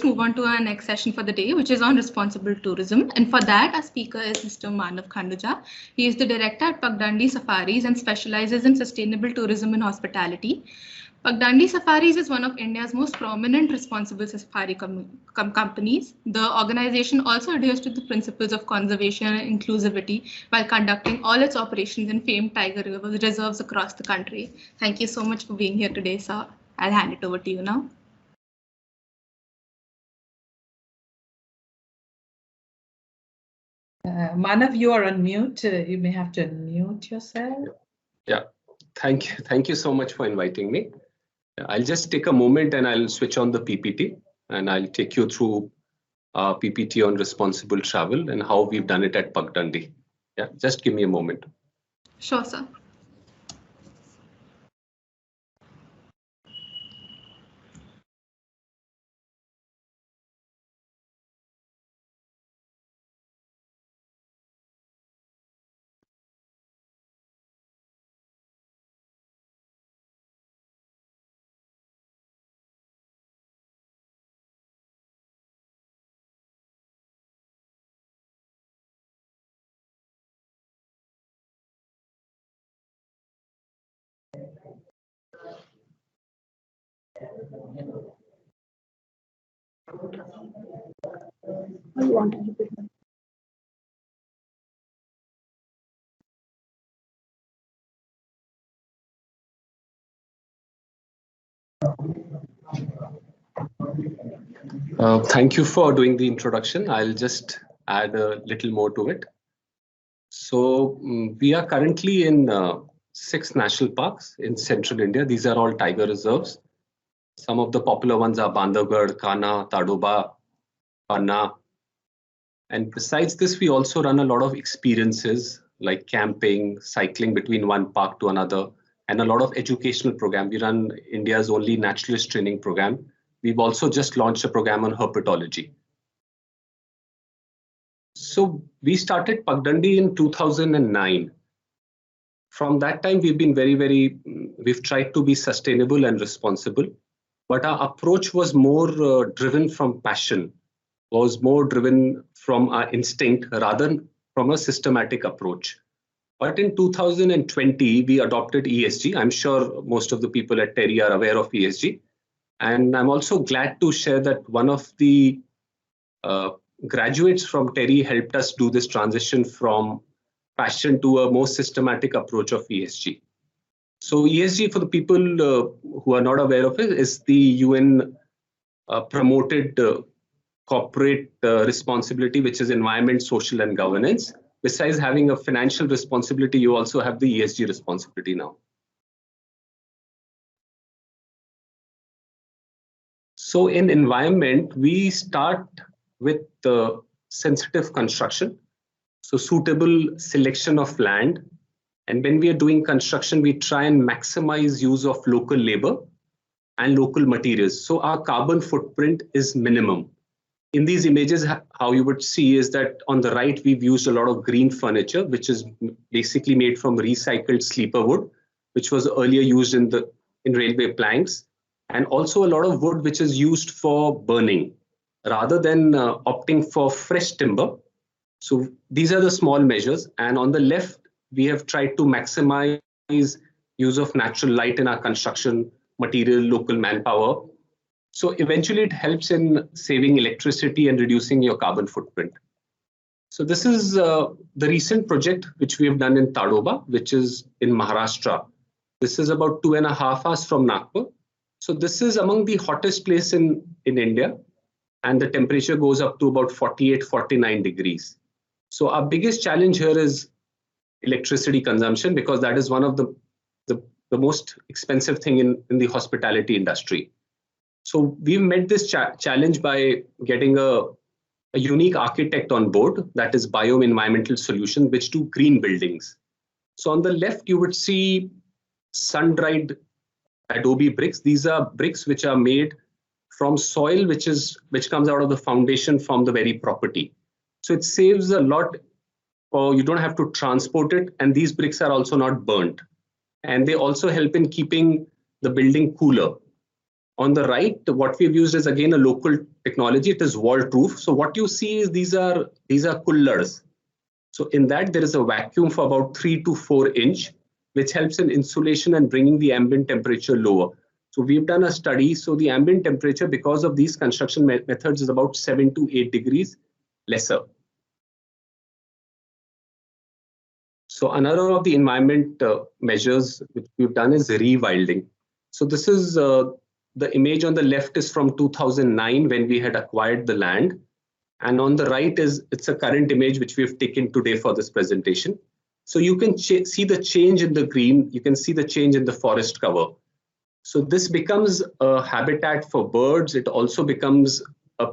Move on to our next session for the day, which is on responsible tourism. And for that, our speaker is Mr. Manav Khanduja. He is the director at Pagdandi Safaris and specializes in sustainable tourism and hospitality. Pagdandi Safaris is one of India's most prominent responsible safari companies. The organization also adheres to the principles of conservation and inclusivity while conducting all its operations in famed tiger reserves across the country. Thank you so much for being here today, sir. I'll hand it over to you now. Manav, you are on mute. You may have to unmute yourself. Yeah, thank you so much for inviting me. I'll just take a moment and I'll switch on the PPT and I'll take you through our PPT on responsible travel and how we've done it at Pagdandi. Yeah, just give me a moment. Sure, sir. Thank you for doing the introduction. I'll just add a little more to it. So we are currently in 6 national parks in central India. These are all tiger reserves. Some of the popular ones are Bandhavgarh, Kanha, Tadoba, Panna. And besides this, we also run a lot of experiences like camping, cycling between one park to another, and a lot of educational program. We run India's only naturalist training program. We've also just launched a program on herpetology. So we started Pagdandi in 2009. From that time, we've been we've tried to be sustainable and responsible, but our approach was more driven from passion, was more driven from our instinct rather than from a systematic approach. But in 2020, we adopted ESG. I'm sure most of the people at TERI are aware of ESG. And I'm also glad to share that one of the graduates from TERI helped us do this transition from passion to a more systematic approach of ESG. So ESG, for the people who are not aware of it, is the UN promoted corporate responsibility, which is environment, social, and governance. Besides having a financial responsibility, you also have the ESG responsibility now. So in environment, we start with sensitive construction, so suitable selection of land. And when we are doing construction, we try and maximize use of local labor and local materials. So our carbon footprint is minimum. In these images, how you would see is that on the right, we've used a lot of green furniture, which is basically made from recycled sleeper wood, which was earlier used in railway planks, and also a lot of wood which is used for burning rather than opting for fresh timber. So these are the small measures. And on the left, we have tried to maximize use of natural light in our construction, material, local manpower. So eventually it helps in saving electricity and reducing your carbon footprint. So this is the recent project which we have done in Tadoba, which is in Maharashtra. This is about 2.5 hours from Nagpur. So this is among the hottest place in India, and the temperature goes up to about 48, 49 degrees. So our biggest challenge here is electricity consumption, because that is one of the most expensive thing in the hospitality industry. So we've met this challenge by getting a unique architect on board, that is Biome Environmental Solution, which do green buildings. So on the left, you would see sun-dried adobe bricks. These are bricks which are made from soil which comes out of the foundation from the very property. So it saves a lot, or you don't have to transport it, and these bricks are also not burnt. And they also help in keeping the building cooler. On the right, what we've used is again a local technology. It is walled roof. So what you see is these are coolers. So in that, there is a vacuum for about 3 to 4 inch, which helps in insulation and bringing the ambient temperature lower. So we've done a study. So the ambient temperature, because of these construction methods, is about 7 to 8 degrees lesser. So another of the environment measures which we've done is rewilding. So this is the image on the left is from 2009 when we had acquired the land. And on the right it's a current image which we've taken today for this presentation. So you can see the change in the green, you can see the change in the forest cover. So this becomes a habitat for birds. It also becomes a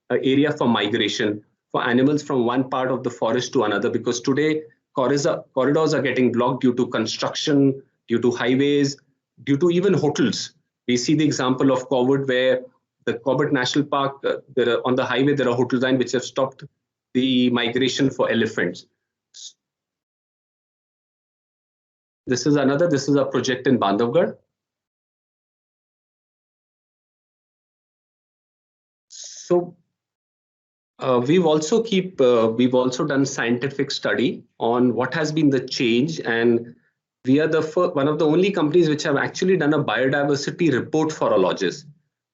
area for migration for animals from one part of the forest to another, because today corridors are getting blocked due to construction, due to highways, due to even hotels. We see the example of Corbett, where the Corbett National Park, on the highway, there are hotel lines which have stopped the migration for elephants. This is a project in Bandhavgarh. So we've also done scientific study on what has been the change, and we are one of the only companies which have actually done a biodiversity report for our lodges.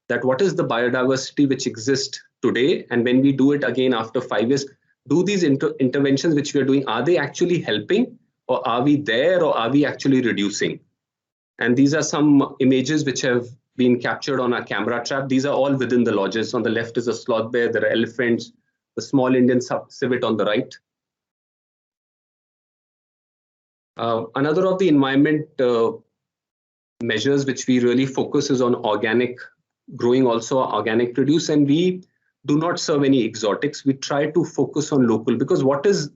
That what is the biodiversity which exists today, and when we do it again after 5 years, do these interventions which we are doing, are they actually helping, or are we there, or are we actually reducing? And these are some images which have been captured on our camera trap. These are all within the lodges. On the left is a sloth bear, there are elephants, the small Indian civet on the right. Another of the environment measures which we really focus is on organic growing, also organic produce, and we do not serve any exotics. We try to focus on local, because what is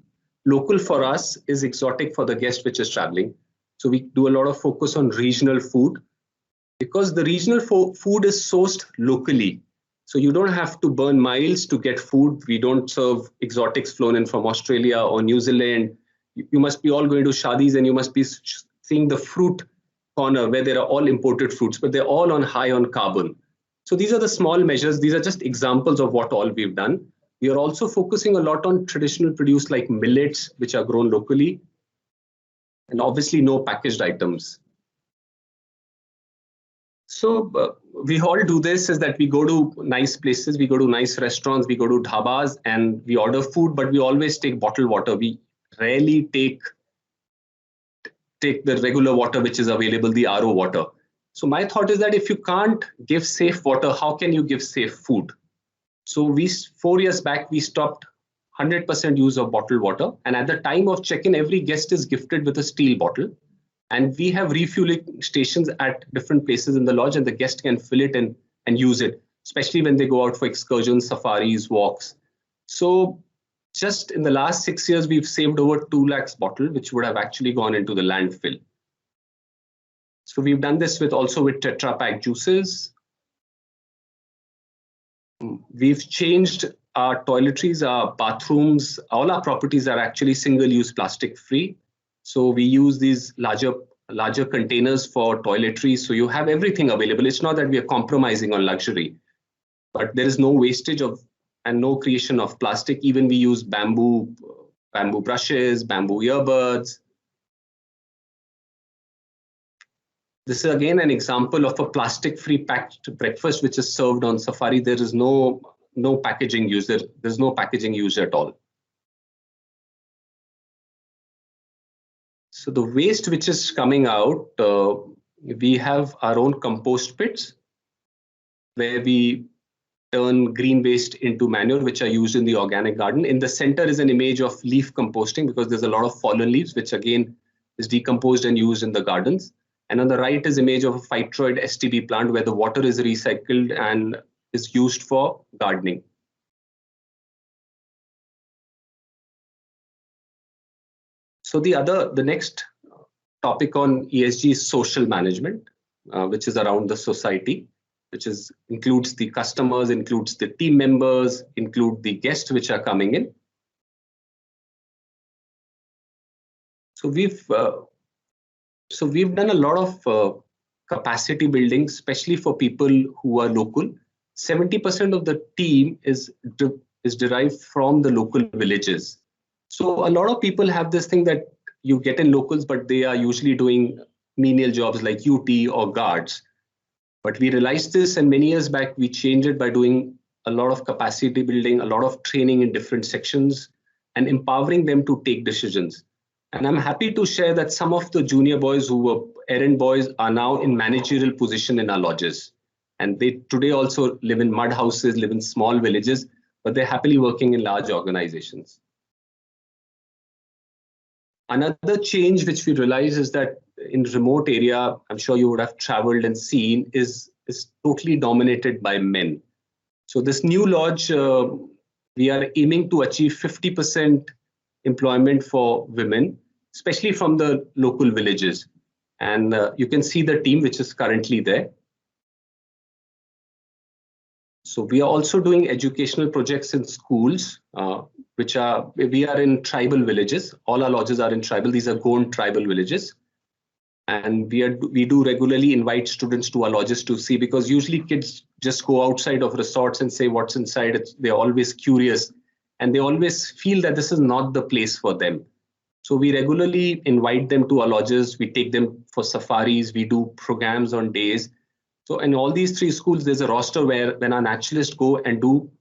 local for us is exotic for the guest which is traveling. So we do a lot of focus on regional food, because the regional food is sourced locally. So you don't have to burn miles to get food. We don't serve exotics flown in from Australia or New Zealand. You must be all going to shadis and you must be seeing the fruit corner where there are all imported fruits, but they're all high on carbon. So these are the small measures. These are just examples of what all we've done. We are also focusing a lot on traditional produce like millets, which are grown locally, and obviously no packaged items. So we all do this, is that we go to nice places, we go to nice restaurants, we go to dhabas and we order food, but we always take bottled water. We rarely take the regular water which is available, the RO water. So my thought is that if you can't give safe water, how can you give safe food? So 4 years back, we stopped 100% use of bottled water. And at the time of check-in, every guest is gifted with a steel bottle. And we have refueling stations at different places in the lodge, and the guest can fill it and use it, especially when they go out for excursions, safaris, walks. So just in the last 6 years, we've saved over 2 lakhs bottles, which would have actually gone into the landfill. So we've done this also with Tetra Pak juices. We've changed our toiletries, our bathrooms, all our properties are actually single-use plastic free. So we use these larger containers for toiletries. So you have everything available. It's not that we are compromising on luxury, but there is no wastage and no creation of plastic. Even we use bamboo brushes, bamboo earbuds. This is again an example of a plastic-free packed breakfast which is served on safari. There is no packaging used. There's no packaging used at all. So the waste which is coming out, we have our own compost pits where we turn green waste into manure, which are used in the organic garden. In the center is an image of leaf composting, because there's a lot of fallen leaves, which again is decomposed and used in the gardens. And on the right is image of a phytoid STB plant where the water is recycled and is used for gardening. So the next topic on ESG is social management, which is around the society, which includes the customers, includes the team members, include the guests which are coming in. So we've done a lot of capacity building, especially for people who are local. 70% of the team is derived from the local villages. So a lot of people have this thing that you get in locals, but they are usually doing menial jobs like UT or guards. But we realized this, and many years back, we changed it by doing a lot of capacity building, a lot of training in different sections, and empowering them to take decisions. And I'm happy to share that some of the junior boys who were errand boys are now in managerial position in our lodges. And they today also live in mud houses, live in small villages, but they're happily working in large organizations. Another change which we realize is that in remote area, I'm sure you would have traveled and seen, is totally dominated by men. So this new lodge, we are aiming to achieve 50% employment for women, especially from the local villages. And you can see the team which is currently there. So we are also doing educational projects in schools, we are in tribal villages. All our lodges are in tribal. These are Gond tribal villages. And we do regularly invite students to our lodges to see, because usually kids just go outside of resorts and say what's inside. They're always curious, and they always feel that this is not the place for them. So we regularly invite them to our lodges. We take them for safaris. We do programs on days. So in all these three schools, there's a roster where when our naturalists go and do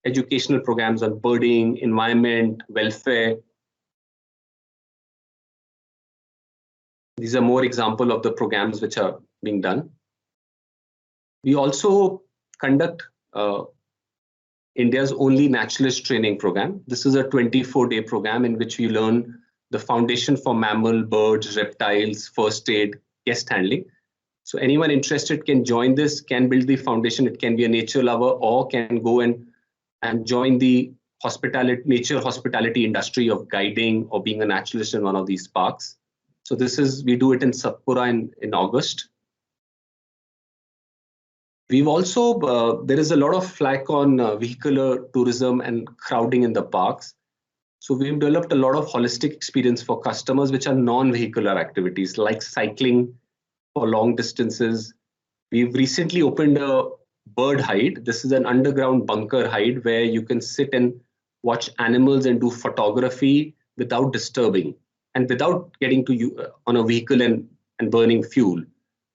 educational programs on birding, environment, welfare. These are more examples of the programs which are being done. We also conduct India's only naturalist training program. This is a 24-day program in which we learn the foundation for mammal, birds, reptiles, first aid, guest handling. So anyone interested can join this, can build the foundation. It can be a nature lover or can go and join the nature hospitality industry of guiding or being a naturalist in one of these parks. So we do it in Satpura in August. We've also, there is a lot of flack on vehicular tourism and crowding in the parks. So we've developed a lot of holistic experience for customers, which are non-vehicular activities like cycling for long distances. We've recently opened a bird hide. This is an underground bunker hide where you can sit and watch animals and do photography without disturbing and without getting to you on a vehicle and burning fuel.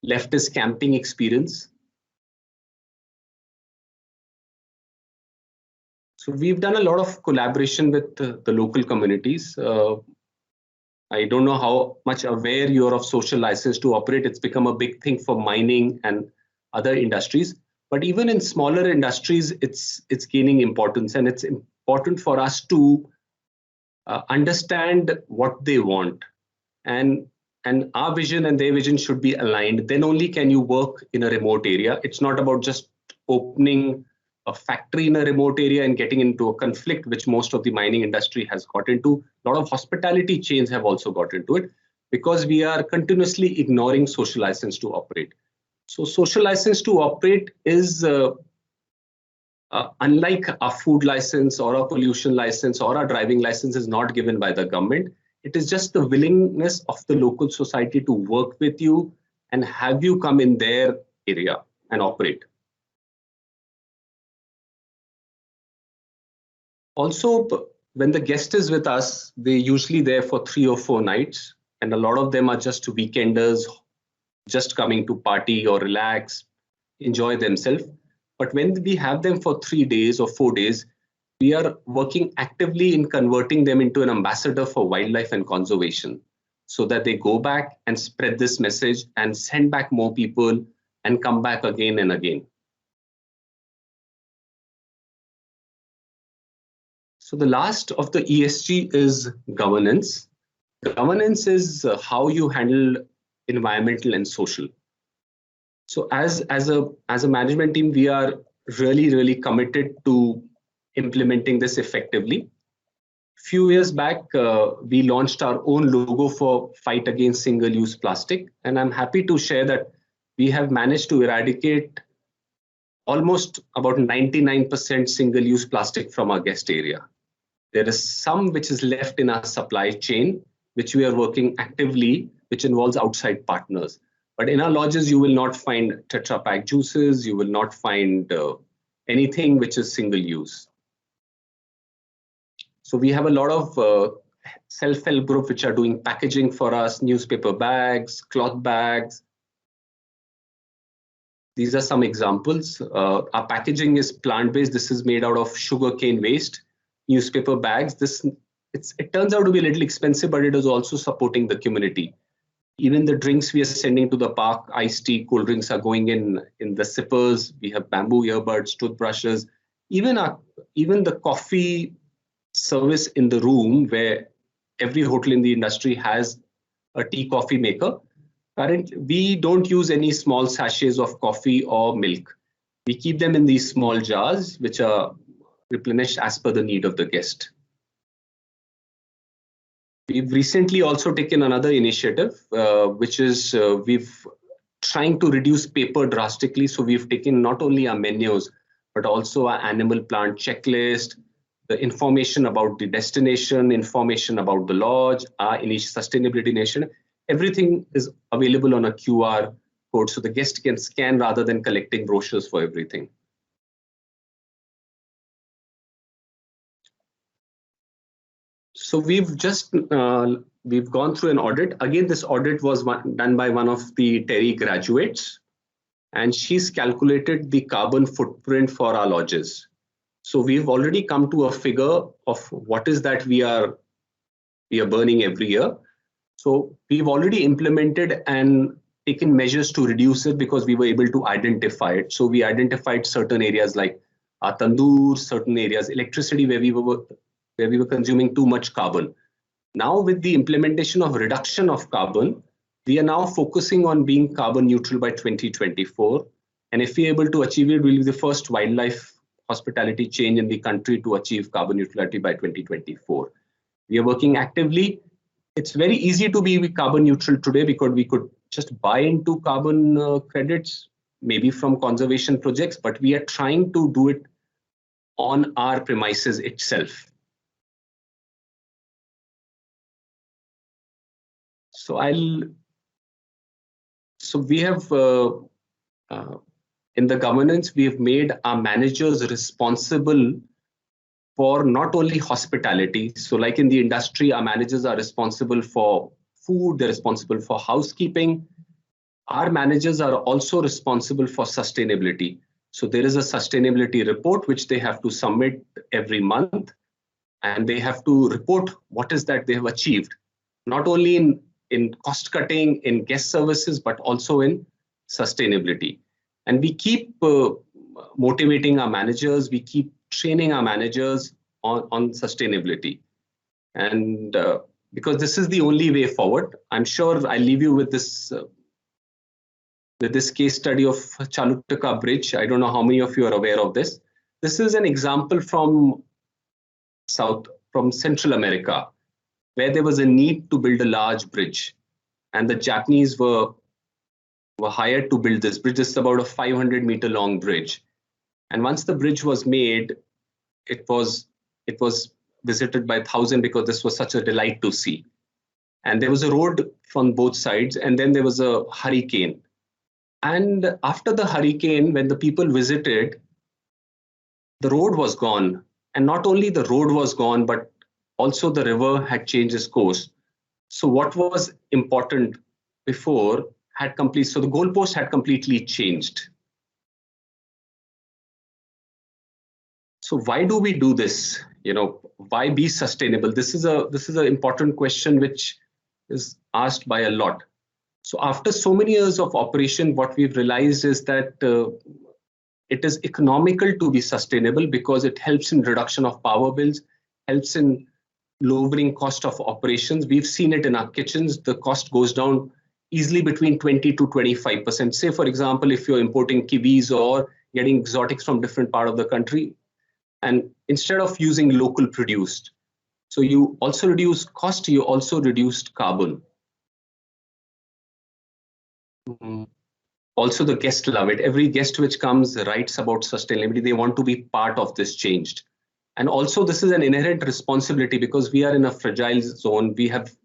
Leftist camping experience. So we've done a lot of collaboration with the local communities. I don't know how much aware you are of social license to operate. It's become a big thing for mining and other industries. But even in smaller industries, it's gaining importance, and it's important for us to understand what they want, and our vision and their vision should be aligned. Then only can you work in a remote area. It's not about just opening a factory in a remote area and getting into a conflict, which most of the mining industry has got into. A lot of hospitality chains have also got into it because we are continuously ignoring social license to operate. So social license to operate is unlike a food license or a pollution license or a driving license is not given by the government. It is just the willingness of the local society to work with you and have you come in their area and operate. Also, when the guest is with us, they're usually there for 3 or 4 nights, and a lot of them are just weekenders, just coming to party or relax, enjoy themselves. But when we have them for 3 days or 4 days, we are working actively in converting them into an ambassador for wildlife and conservation, so that they go back and spread this message and send back more people and come back again and again. So the last of the ESG is governance. Governance is how you handle environmental and social. So as a management team, we are really committed to implementing this effectively. Few years back, we launched our own logo for fight against single-use plastic, and I'm happy to share that we have managed to eradicate almost about 99% single-use plastic from our guest area. There is some which is left in our supply chain, which we are working actively, which involves outside partners. But in our lodges, you will not find Tetra Pak juices. You will not find anything which is single use. So we have a lot of self-help group which are doing packaging for us, newspaper bags, cloth bags. These are some examples. Our packaging is plant-based. This is made out of sugarcane waste. Newspaper bags. It turns out to be a little expensive, but it is also supporting the community. Even the drinks we are sending to the park, iced tea, cold drinks are going in the sippers. We have bamboo earbuds, toothbrushes. Even the coffee service in the room, where every hotel in the industry has a tea coffee maker. Currently, we don't use any small sachets of coffee or milk. We keep them in these small jars, which are replenished as per the need of the guest. We've recently also taken another initiative, which is we've trying to reduce paper drastically. So we've taken not only our menus, but also our animal plant checklist, the information about the destination, information about the lodge, our sustainability initiative. Everything is available on a QR code, so the guest can scan rather than collecting brochures for everything. So we've gone through an audit. Again, this audit was done by one of the TERI graduates, and she's calculated the carbon footprint for our lodges. So we've already come to a figure of what is that we are burning every year. So we've already implemented and taken measures to reduce it because we were able to identify it. So we identified certain areas like our tandoor, certain areas, electricity where we were consuming too much carbon. Now with the implementation of reduction of carbon, we are now focusing on being carbon neutral by 2024. And if we're able to achieve it, we'll be the first wildlife hospitality chain in the country to achieve carbon neutrality by 2024. We are working actively. It's very easy to be carbon neutral today because we could just buy into carbon credits, maybe from conservation projects, but we are trying to do it on our premises itself. So we have, in the governance, we have made our managers responsible for not only hospitality. So like in the industry, our managers are responsible for food, they're responsible for housekeeping. Our managers are also responsible for sustainability. So there is a sustainability report which they have to submit every month, and they have to report what is that they have achieved, not only in cost cutting, in guest services, but also in sustainability. And we keep motivating our managers, we keep training our managers on sustainability. And because this is the only way forward, I'm sure I'll leave you with this case study of Chalutaka Bridge. I don't know how many of you are aware of this. This is an example from Central America, where there was a need to build a large bridge. And the Japanese were hired to build this bridge. This is about a 500-meter long bridge. And once the bridge was made, it was visited by 1,000 because this was such a delight to see. And there was a road from both sides, and then there was a hurricane. And after the hurricane, when the people visited, the road was gone. And not only the road was gone, but also the river had changed its course. So what was important before so the goalpost had completely changed. So why do we do this? Why be sustainable? This is an important question which is asked by a lot. So after so many years of operation, what we've realized is that it is economical to be sustainable because it helps in reduction of power bills, helps in lowering cost of operations. We've seen it in our kitchens. The cost goes down easily between 20 to 25%. Say, for example, if you're importing kiwis or getting exotics from different part of the country, and instead of using local produced, so you also reduce cost, you also reduced carbon. Also, the guests love it. Every guest which comes writes about sustainability. They want to be part of this change. And also, this is an inherent responsibility because we are in a fragile zone. We have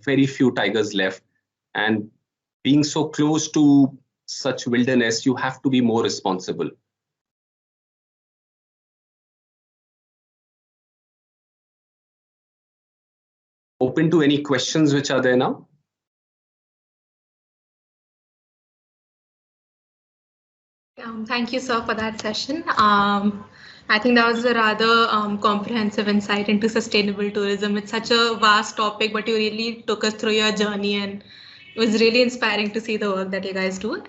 very few tigers left. And being so close to such wilderness, you have to be more responsible. Open to any questions which are there now. Thank you, sir, for that session. I think that was a rather comprehensive insight into sustainable tourism. It's such a vast topic, but you really took us through your journey, and it was really inspiring to see the work that you guys do.